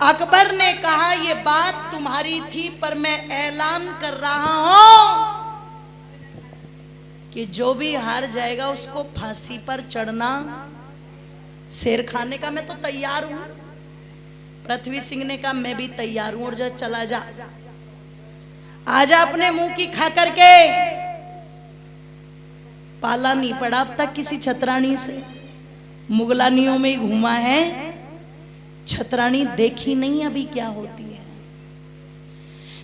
अकबर ने कहा ये बात तुम्हारी थी, पर मैं ऐलान कर रहा हूं कि जो भी हार जाएगा उसको फांसी पर चढ़ना। शेर खाने का मैं तो तैयार हूं। पृथ्वी सिंह ने कहा मैं भी तैयार हूं, और जा चला जा, आजा अपने मुंह की खा करके। पाला नहीं पड़ा अब तक किसी छतरानी से, मुगलानियों में ही घूमा है, छतरानी देखी नहीं अभी क्या होती है।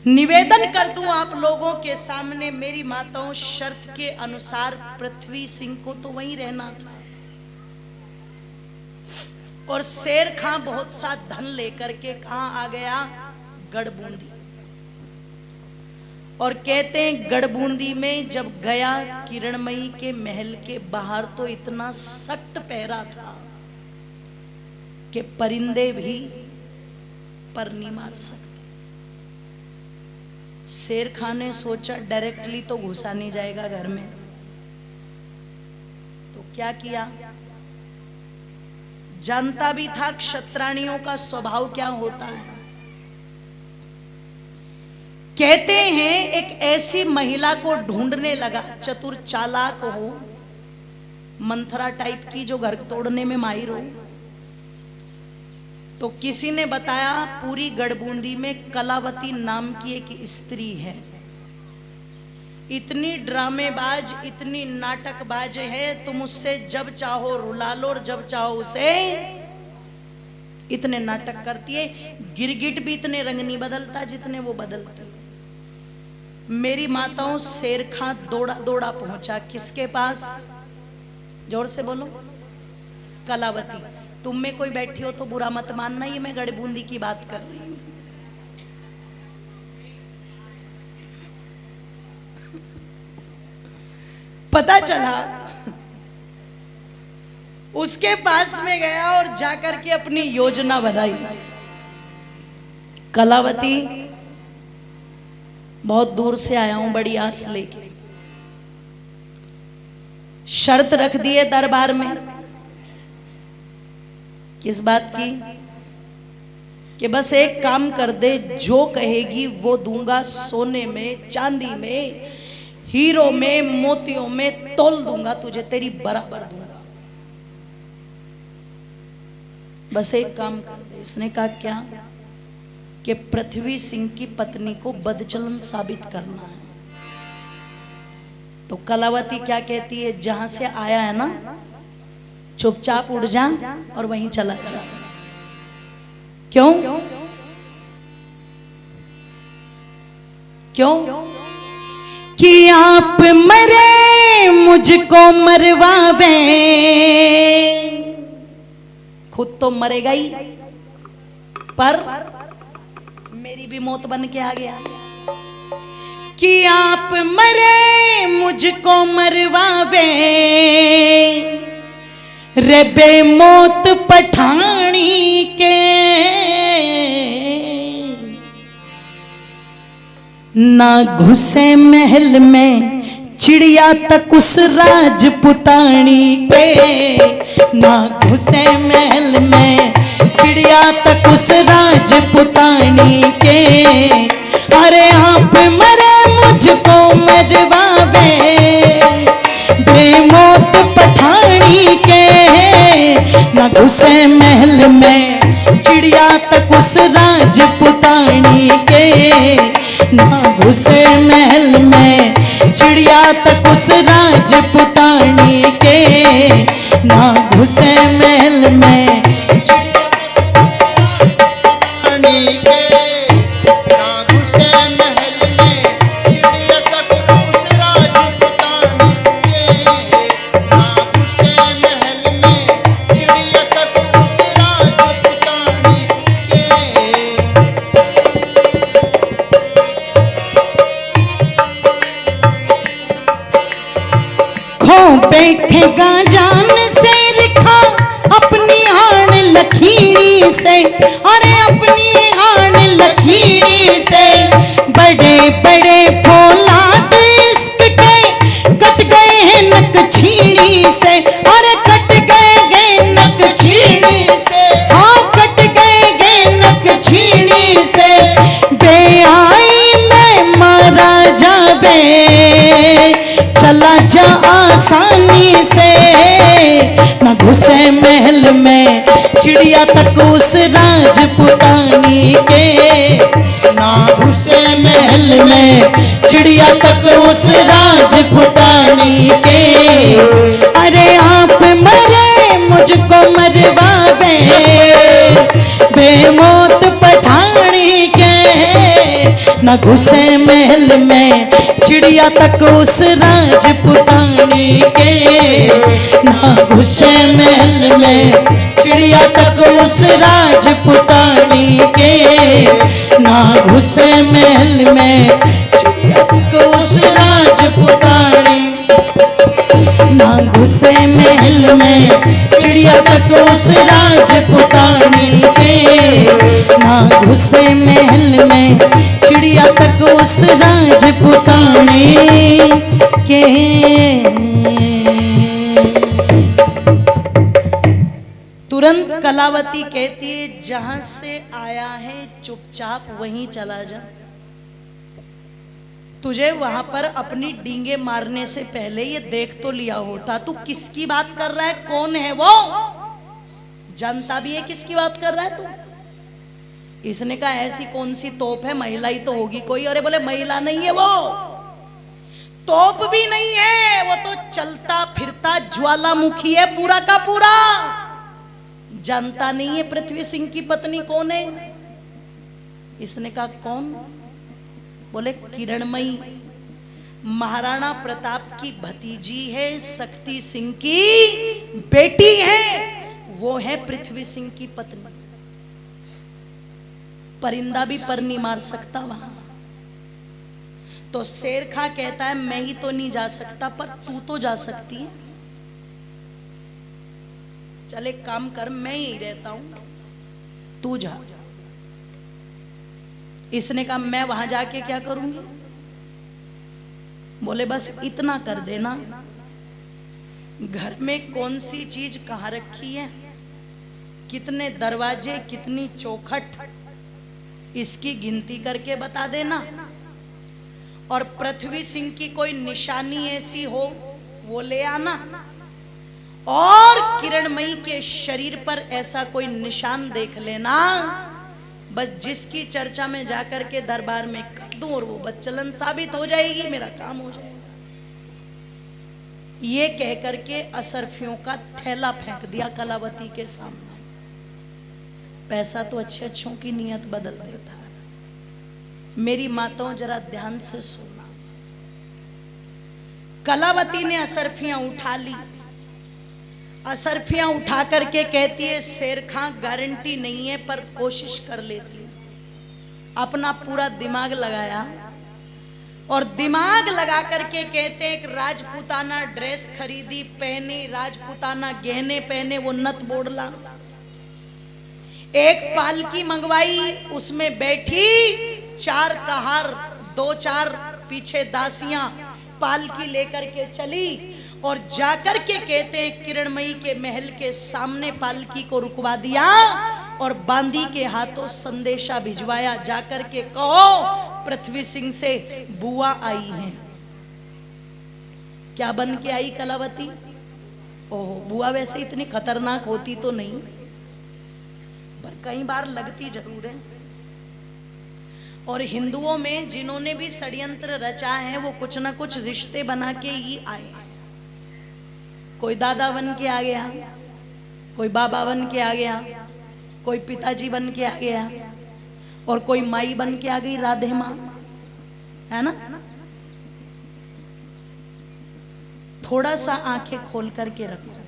निवेदन कर दूं आप लोगों के सामने मेरी माताओं, शर्त के अनुसार पृथ्वी सिंह को तो वहीं रहना था, और शेर खां बहुत सा धन लेकर के कहां आ गया? गढ़बूंदी। और कहते हैं गढ़बूंदी में जब गया, किरणमयी के महल के बाहर तो इतना सख्त पहरा था कि परिंदे भी पर नहीं मार सकते। शेर खान ने सोचा डायरेक्टली तो घुसा नहीं जाएगा घर में, तो क्या किया? जानता भी था क्षत्राणियों का स्वभाव क्या होता है। कहते हैं एक ऐसी महिला को ढूंढने लगा, चतुर चालाक हो, मंथरा टाइप की, जो घर तोड़ने में माहिर हो। तो किसी ने बताया पूरी गढ़बूंदी में कलावती नाम की एक स्त्री है, इतनी ड्रामेबाज, इतनी नाटकबाज है, तुम उससे जब चाहो रुला लो और जब चाहो उसे इतने नाटक करती है। गिरगिट भी इतने रंग नहीं बदलता जितने वो बदलती। मेरी माताओं, शेर खां दौड़ा दौड़ा पहुंचा किसके पास? जोर से बोलो। कलावती। तुम में कोई बैठी हो तो बुरा मत मानना, ये मैं गढ़बूंदी की बात कर रही हूं। पता चला उसके पास में गया और जाकर के अपनी योजना बनाई। कलावती, बहुत दूर से आया हूं बड़ी आस लेके, शर्त रख दिए दरबार में। किस बात की? कि बस एक काम कर दे, जो कहेगी वो दूंगा, सोने में, चांदी में, हीरो में, मोतियों में तोल दूंगा तुझे, तेरी बराबर दूंगा, बस एक काम कर दे। इसने कहा क्या? कि पृथ्वी सिंह की पत्नी को बदचलन साबित करना है। तो कलावती क्या कहती है? जहां से आया है ना, चुपचाप उड़ जा और वहीं चला जा। क्यों? क्यों? कि आप मरे मुझको मरवावे, खुद तो मरेगा ही, पर मेरी भी मौत बन के आ गया। कि आप मरे मुझको मरवावे, रे बेमौत पठानी के, ना घुसे महल में चिड़िया तक उस राजपुतानी के, ना घुसे महल में चिड़िया तक उस राजपुतानी के। अरे आप मरे मुझको मरवावे, बेमौत पठानी के, ना घुसे महल में चिड़िया तक उस राजपुतानी के, ना घुसे महल में चिड़िया तक उस राजपुतानी के, ना घुसे महल में बैठेगा जान से लिखा अपनी आन लखीणी से। अरे अपनी आन लखीणी से बड़े बड़े फौलाद इश्क के कट गए हैं नक छीणी से। अरे कट गए नक छीणी से, हाँ कट गए नक चला जा आसानी से, न घुसे महल में चिड़िया तक उस राजपुतानी के, ना घुसे महल में चिड़िया तक उस राजपुतानी के। अरे आप मरे मुझको मरवावे, बेमौत पठानी के, न घुसे महल में चिड़िया तक उस राजपुतानी के, न घुसे महल में चिड़िया तक उस राजपुतानी के, न घुसे महल में चिड़िया तक उस राजपुतानी, न घुसे महल में चिड़िया तक उस राजपुतानी के, न घुसे महल में चिड़िया तक उस राजपुतानी के। तुरंत कलावती कहती है, जहां से आया है चुपचाप वहीं चला जा। तुझे वहां पर अपनी डींगे मारने से पहले ये देख तो लिया होता, तू किसकी बात कर रहा है, कौन है वो, जानता भी है किसकी बात कर रहा है तू। इसने कहा ऐसी कौन सी तोप है, महिला ही तो होगी कोई। अरे बोले महिला नहीं है वो, तोप भी नहीं है, वो तो चलता फिरता ज्वालामुखी है पूरा का पूरा। जानता नहीं है पृथ्वी सिंह की पत्नी कौन है। इसने कहा कौन, बोले किरणमयी, महाराणा प्रताप की भतीजी है, शक्ति सिंह की बेटी है, वो है पृथ्वी सिंह की पत्नी। परिंदा भी पर नहीं मार सकता वहां। तो शेर खां कहता है मैं ही तो नहीं जा सकता, पर तू तो जा सकती है। चल एक काम कर, मैं ही रहता हूं, तू जा। इसने कहा मैं वहां जाके क्या करूंगी। बोले बस इतना कर देना, घर में कौन सी चीज कहां रखी है, कितने दरवाजे, कितनी चौखट, इसकी गिनती करके बता देना। और पृथ्वी सिंह की कोई निशानी ऐसी हो वो ले आना, और किरणमयी के शरीर पर ऐसा कोई निशान देख लेना, बस जिसकी चर्चा में जाकर के दरबार में कर दूं और वो बच्चलन साबित हो जाएगी, मेरा काम हो जाएगा। ये कह करके असरफियों का थैला फेंक दिया कलावती के सामने। पैसा तो अच्छे अच्छों की नीयत बदल देता है। मेरी माताओं जरा ध्यान से सुनना। कलावती ने असरफियां उठा ली। असरफियां उठा करके कहती है शेर खां गारंटी नहीं है पर कोशिश कर लेती हूं। अपना पूरा दिमाग लगाया और दिमाग लगा करके कहते हैं एक राजपूताना ड्रेस खरीदी, पहने, राजपूताना गहने पहने, वो नथ बोड़ला, एक पालकी मंगवाई, उसमें बैठी, 4 कहार, 2-4 पीछे दासियां पालकी लेकर के चली और जाकर के कहते हैं किरणमयी के महल के सामने पालकी को रुकवा दिया और बांदी के हाथों संदेशा भिजवाया, जाकर के कहो पृथ्वी सिंह से बुआ आई हैं। क्या बन के आई कलावती? ओहो, बुआ वैसे इतनी खतरनाक होती तो नहीं, पर कई बार लगती जरूर है। और हिंदुओं में जिन्होंने भी षड्यंत्र रचा है वो कुछ ना कुछ रिश्ते बना के ही आए। कोई दादा बन के आ गया, कोई बाबा बन के आ गया, कोई पिताजी बन के आ गया, और कोई माई बन के आ गई, राधे माँ, है ना। थोड़ा सा आंखें खोल करके रखो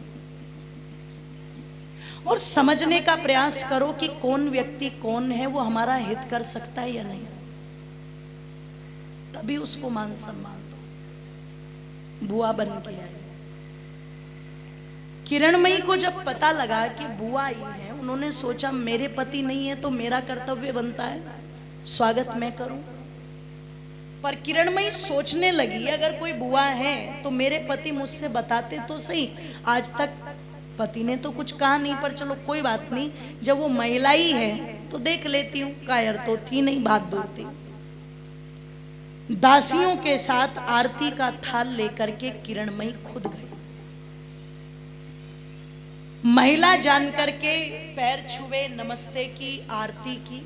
और समझने का प्रयास करो कि कौन व्यक्ति कौन है, वो हमारा हित कर सकता है या नहीं, तभी उसको मान सम्मान दो। बुआ बन के आई। किरणमयी को जब पता लगा कि बुआ आई है, उन्होंने सोचा मेरे पति नहीं है तो मेरा कर्तव्य बनता है स्वागत मैं करूं। पर किरणमयी सोचने लगी अगर कोई बुआ है तो मेरे पति मुझसे बताते तो सही, आज तक पति ने तो कुछ कहा नहीं, पर चलो कोई बात नहीं, जब वो महिला ही है तो देख लेती हूँ, कायर तो थी नहीं, बात दूर थी। दासियों के साथ आरती का थाल लेकर के किरणमयी खुद गई। महिला जानकर के पैर छुए, नमस्ते की, आरती की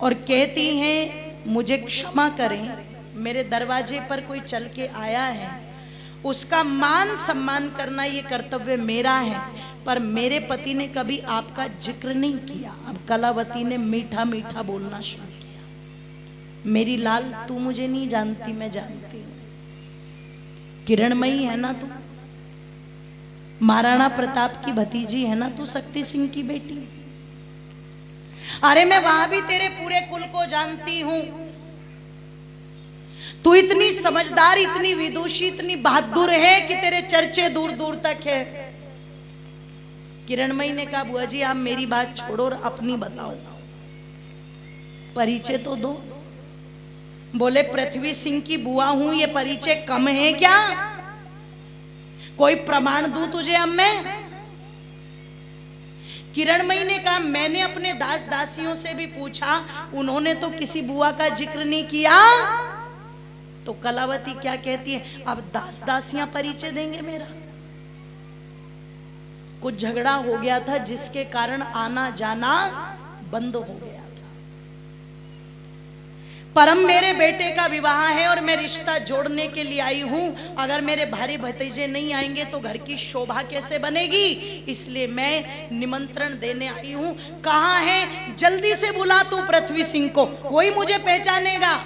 और कहती हैं मुझे क्षमा करें, मेरे दरवाजे पर कोई चल के आया है, उसका मान सम्मान करना ये कर्तव्य मेरा है, पर मेरे पति ने कभी आपका जिक्र नहीं किया। अब कलावती ने मीठा मीठा बोलना शुरू किया, मेरी लाल तू मुझे नहीं जानती, मैं जानती हूँ। किरणमयी है ना तू, महाराणा प्रताप की भतीजी है ना तू, शक्ति सिंह की बेटी। अरे मैं वहां भी तेरे पूरे कुल को जानती हूं। तू इतनी समझदार, इतनी विदुषी, इतनी बहादुर है कि तेरे चर्चे दूर दूर तक है। किरणमयी ने कहा बुआ जी आप मेरी बात छोड़ो और अपनी बताओ, परिचय तो दो। बोले पृथ्वी सिंह की बुआ हूं, ये परिचय कम है क्या? कोई प्रमाण दूं तुझे अब मैं? किरणमयी ने कहा मैंने अपने दास दासियों से भी पूछा, उन्होंने तो किसी बुआ का जिक्र नहीं किया। तो कलावती क्या कहती है, अब दास दासियां परिचय देंगे मेरा? कुछ झगड़ा हो गया था जिसके कारण आना जाना बंद हो गया था। परम मेरे बेटे का विवाह है और मैं रिश्ता जोड़ने के लिए आई हूं। अगर मेरे भारी भतीजे नहीं आएंगे तो घर की शोभा कैसे बनेगी, इसलिए मैं निमंत्रण देने आई हूं। कहां है, जल्दी से बुला तू पृथ्वी सिंह को, वही मुझे पहचानेगा।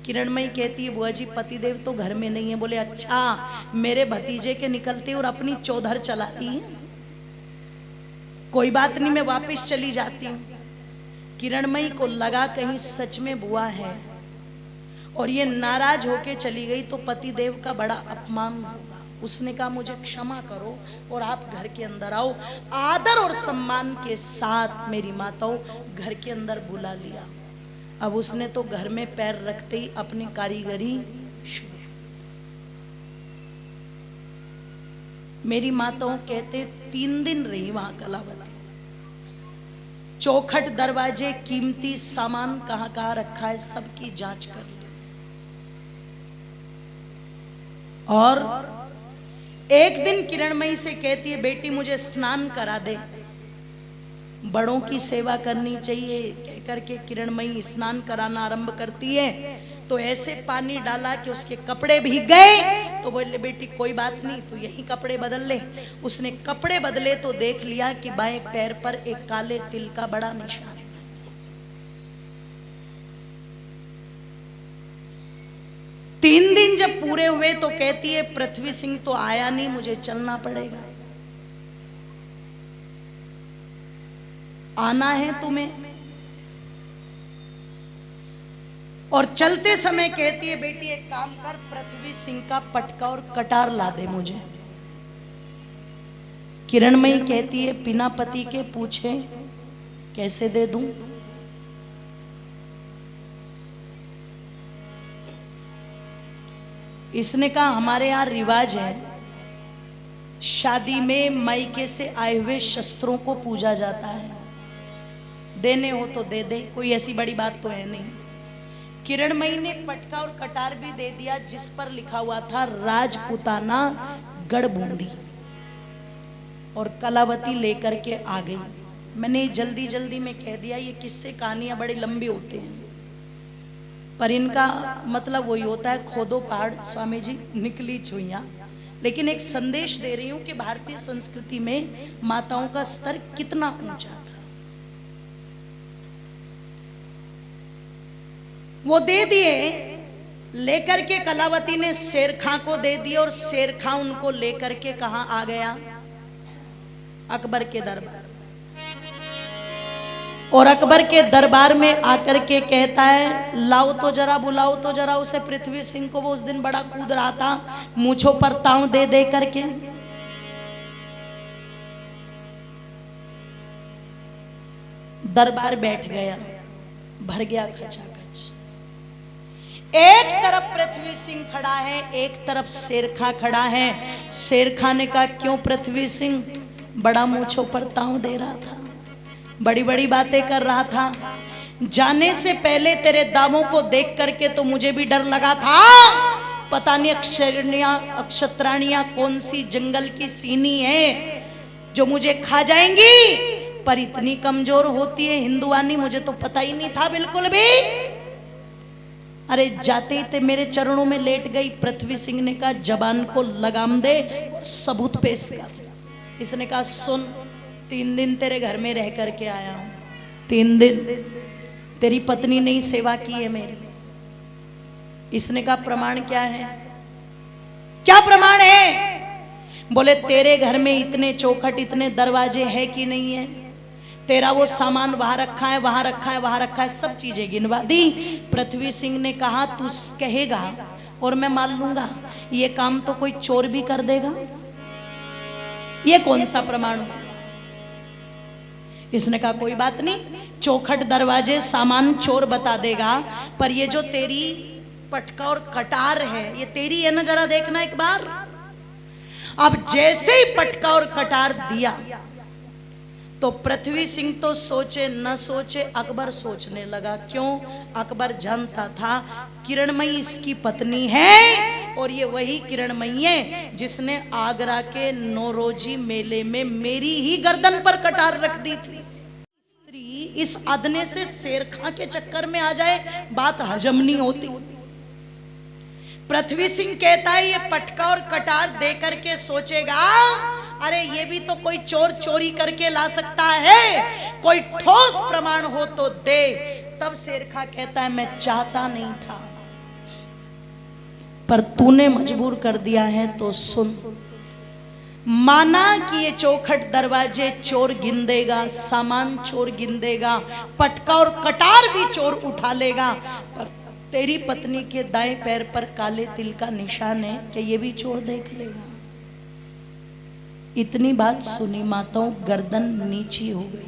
किरणमयी कहती है बुआ जी पतिदेव तो घर में नहीं है। बोले अच्छा, मेरे भतीजे के निकलते और अपनी चौधर चला रही है। कोई बात नहीं, मैं वापस चली जाती हूँ। किरणमयी को लगा कहीं सच में बुआ है और ये नाराज होके चली गई तो पतिदेव का बड़ा अपमान होगा। उसने कहा मुझे क्षमा करो और आप घर के अंदर आओ। आदर और सम्मान के साथ मेरी माताओं घर के अंदर बुला लिया। अब उसने तो घर में पैर रखते ही अपनी कारीगरी शुरू। मेरी माताओं कहते 3 दिन रही वहां कलावती। चौखट, दरवाजे, कीमती सामान कहां कहां रखा है सबकी जांच कर ली। और एक दिन किरणमयी से कहती है बेटी मुझे स्नान करा दे, बड़ों की सेवा करनी चाहिए। कहकर के किरणमयी स्नान कराना आरंभ करती है तो ऐसे पानी डाला कि उसके कपड़े भीग गए। तो बोले बेटी कोई बात नहीं, तू यही कपड़े बदल ले। उसने कपड़े बदले तो देख लिया कि बाएं पैर पर एक काले तिल का बड़ा निशान। 3 दिन जब पूरे हुए तो कहती है पृथ्वी सिंह तो आया नहीं, मुझे चलना पड़ेगा। आना है तुम्हें? और चलते समय कहती है बेटी एक काम कर, पृथ्वी सिंह का पटका और कटार ला दे मुझे। किरणमयी कहती है बिना पति के पूछे कैसे दे दूं? इसने कहा हमारे यहां रिवाज है, शादी में मायके से आए हुए शस्त्रों को पूजा जाता है, देने हो तो दे दे, कोई ऐसी बड़ी बात तो है नहीं। किरणमयी ने पटका और कटार भी दे दिया जिस पर लिखा हुआ था राजपुताना गढ़बूंदी, और कलावती लेकर के आ गई। मैंने जल्दी जल्दी में कह दिया ये किस्से कहानियां बड़े लंबे होते हैं, पर इनका मतलब वही होता है खोदो पहाड़ स्वामी जी निकली छुइयां। लेकिन एक संदेश दे रही हूं कि भारतीय संस्कृति में माताओं का स्तर कितना ऊंचा था। वो दे दिए, लेकर के कलावती ने शेर खां को दे दिए और शेर खां उनको लेकर के कहां आ गया? अकबर के दरबार। और अकबर के दरबार में आकर के कहता है लाओ तो जरा, बुलाओ तो जरा उसे पृथ्वी सिंह को। वो उस दिन बड़ा कूद रहा था, मूंछों पर ताव दे दे करके। दरबार बैठ गया, भर गया खचाखच। एक तरफ पृथ्वी सिंह खड़ा है, एक तरफ शेर खां खड़ा है। शेर खां ने कहा क्यों पृथ्वी सिंह? बड़ा मूंछों पर ताव दे रहा था। बड़ी बड़ी बातें कर रहा था। जाने से पहले तेरे दावों को देख करके तो मुझे भी डर लगा था, पता नहीं अक्षत्राणियां कौन सी जंगल की सीनी है जो मुझे खा जाएंगी, पर इतनी कमजोर होती है हिंदुआनी, मुझे तो पता ही नहीं था बिल्कुल भी। अरे जाते ही ते मेरे चरणों में लेट गई। पृथ्वी सिंह ने कहा जबान को लगाम दे, सबूत पेश कर। इसने कहा सुन, 3 दिन तेरे घर में रह करके आया हूं, 3 दिन तेरी पत्नी ने ही सेवा की है मेरी। इसने कहा प्रमाण क्या है? क्या प्रमाण है? बोले तेरे घर में इतने चौखट, इतने दरवाजे हैं कि नहीं है? तेरा वो सामान वहां रखा है, वहां रखा है, वहां रखा है, सब चीजें गिनवा दी। पृथ्वी सिंह ने कहा तू कहेगा और मैं मान लूंगा, ये काम तो कोई चोर भी कर देगा, ये कौन सा प्रमाण? इसने कहा कोई बात नहीं, चौखट दरवाजे सामान चोर बता देगा, पर ये जो तेरी पटका और कटार है ये तेरी है ना, जरा देखना एक बार। अब जैसे ही पटका और कटार दिया तो पृथ्वी सिंह तो सोचे न सोचे, अकबर सोचने लगा। क्यों? अकबर जानता था किरणमयी इसकी पत्नी है, और ये वही किरणमयी है जिसने आगरा के नौरोजी मेले में मेरी ही गर्दन पर कटार रख दी थी। स्त्री इस अदने से शेरखां के चक्कर में आ जाए, बात हजम नहीं होती। पृथ्वी सिंह कहता है ये पटका और कटार दे करके सोचेगा, अरे ये भी तो कोई चोर चोरी करके ला सकता है, कोई ठोस प्रमाण हो तो दे। तब शेरखां कहता है मैं चाहता नहीं था, पर तूने मजबूर कर दिया है तो सुन। माना कि ये चौखट दरवाजे चोर गिन देगा, सामान चोर गिन देगा, पटका और कटार भी चोर उठा लेगा, पर तेरी पत्नी के दाएं पैर पर काले तिल का निशान है, क्या ये भी चोर देख लेगा? इतनी बात सुनी माताओं गर्दन नीची हो गई।